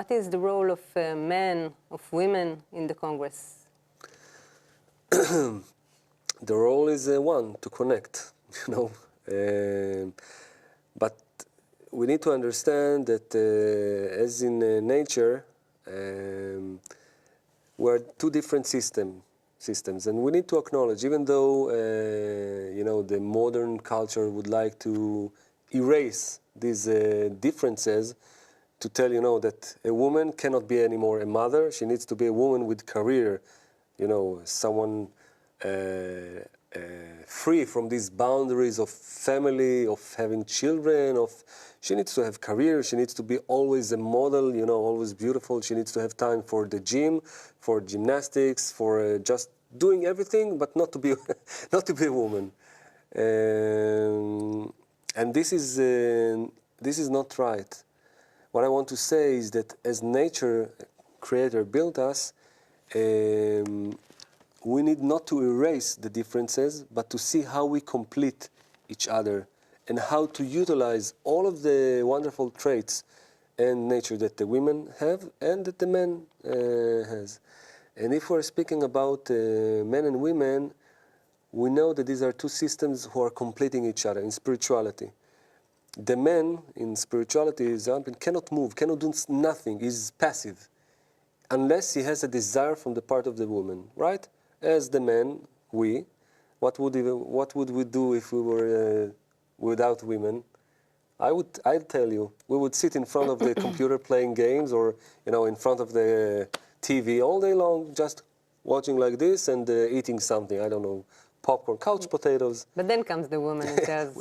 What is the role of men, of women in the Congress? The role is one, to connect, you know. But we need to understand that, as in nature, we're two different systems, and we need to acknowledge, even though you know, the modern culture would like to erase these differences, to tell, you know, that a woman cannot be anymore a mother. She needs to be a woman with career, you know, someone free from these boundaries of family, of having children, she needs to have career, she needs to be always a model, you know, always beautiful. She needs to have time for the gym, for gymnastics, for just doing everything, but not to be not to be a woman. And this is not right. What I want to say is that as nature creator built us, we need not to erase the differences, but to see how we complete each other and how to utilize all of the wonderful traits and nature that the women have and that the man has. And if we're speaking about men and women, we know that these are two systems who are completing each other in spirituality. The man in spirituality cannot move, cannot do nothing, is passive, unless he has a desire from the part of the woman, right? As the man, what would we do if we were without women? I'd tell you, we would sit in front of the computer playing games, or, you know, in front of the TV all day long, just watching like this and eating something, I don't know, popcorn, couch potatoes. But then comes the woman and says,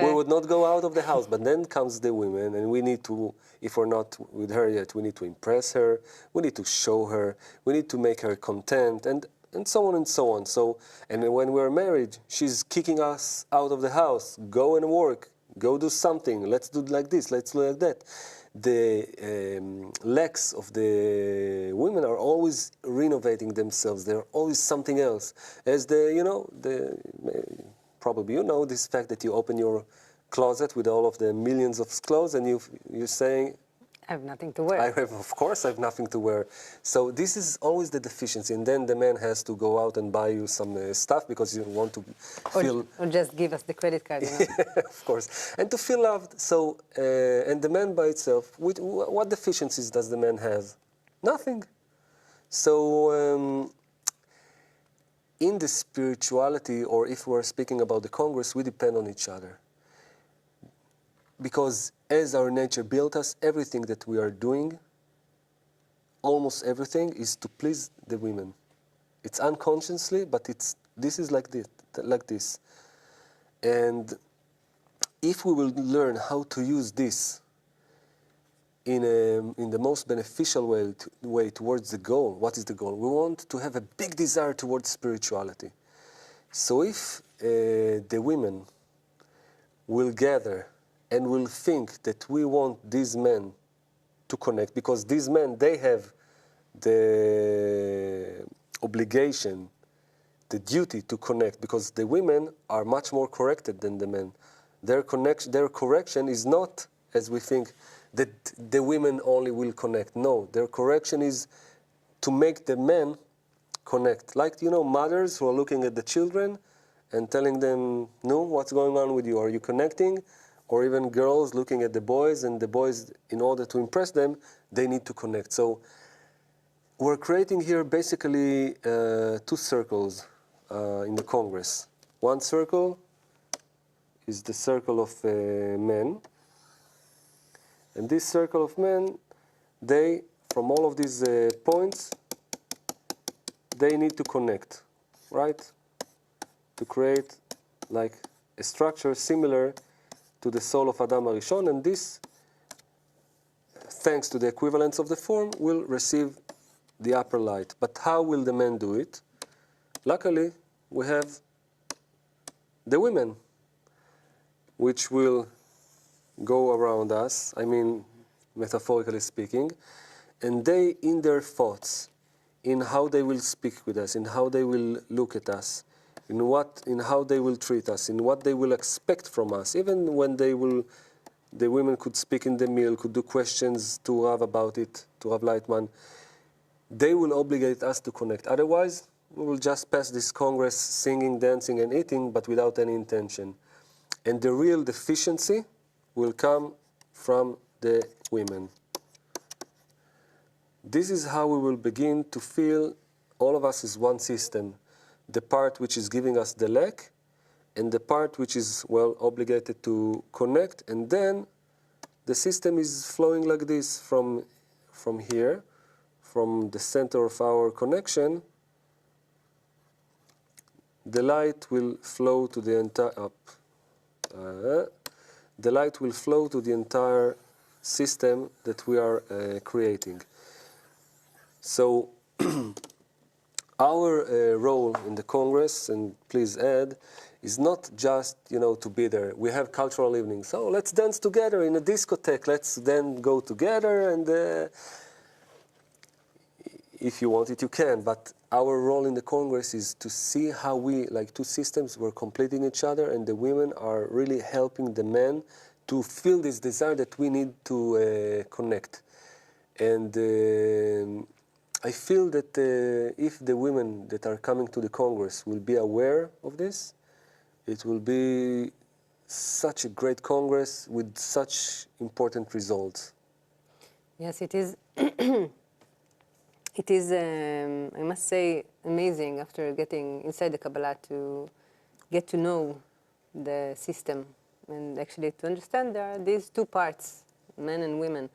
we would not go out of the house, but then comes the women, and we need to, if we're not with her yet, we need to impress her, we need to show her, we need to make her content, and so on and so on. So, and when we're married, she's kicking us out of the house, go and work, go do something, let's do like this, let's do like that. The legs of the women are always renovating themselves, they're always something else. As you know, probably you know this fact that you open your closet with all of the millions of clothes and you're saying, I have nothing to wear. Of course I have nothing to wear. So this is always the deficiency, and then the man has to go out and buy you some stuff because you want to feel... Or just give us the credit card, you know. Of course. And to feel loved. So, and the man by itself, what deficiencies does the man have? Nothing. So, in the spirituality, or if we're speaking about the Congress, we depend on each other. Because as our nature built us, everything that we are doing, almost everything, is to please the women. It's unconsciously, but this is like this. And if we will learn how to use this in the most beneficial way towards the goal, what is the goal? We want to have a big desire towards spirituality. So if the women will gather and will think that we want these men to connect, because these men, they have the obligation, the duty to connect, because the women are much more corrected than the men. Their correction is not, as we think, that the women only will connect. No, their correction is to make the men connect. Like, you know, mothers who are looking at the children and telling them, no, what's going on with you? Are you connecting? Or even girls looking at the boys, and the boys, in order to impress them, they need to connect. So we're creating here basically two circles in the Congress. One circle is the circle of men. And this circle of men, they, from all of these points, they need to connect, right? To create like a structure similar to the soul of Adam Arishon, and this, thanks to the equivalence of the form, will receive the upper light. But how will the men do it? Luckily, we have the women, which will go around us, I mean, metaphorically speaking, and they, in their thoughts, in how they will speak with us, in how they will look at us, in how they will treat us, in what they will expect from us, even when they will the women could speak in the meal, could do questions to Rav about it, to Rav Leitman. They will obligate us to connect. Otherwise, we will just pass this Congress singing, dancing, and eating, but without any intention. And the real deficiency will come from the women. This is how we will begin to feel all of us as one system. The part which is giving us the lack, and the part which is, well, obligated to connect, and then the system is flowing like this from here, from the center of our connection. The light will flow to the entire the light will flow to the entire system that we are creating. So our role in the Congress, and please add, is not just, to be there. We have cultural evenings. So let's dance together in a discotheque. Let's then go together, and if you want it, you can. But our role in the Congress is to see how we, like two systems, we're completing each other, and the women are really helping the men to feel this desire that we need to connect. And I feel that if the women that are coming to the Congress will be aware of this, it will be such a great Congress with such important results. Yes, it is. It is, I must say, amazing after getting inside the Kabbalah to get to know the system and actually to understand there are these two parts, men and women,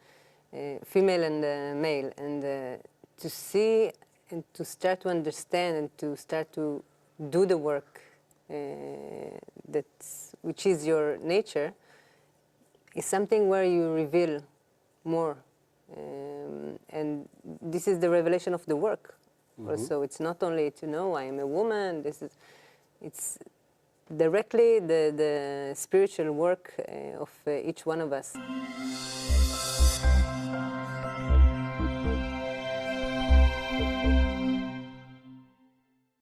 female and male, and to see and to start to understand and to start to do the work which is your nature is something where you reveal more. And this is the revelation of the work. Also, it's not only to know I am a woman. It's directly the spiritual work of each one of us.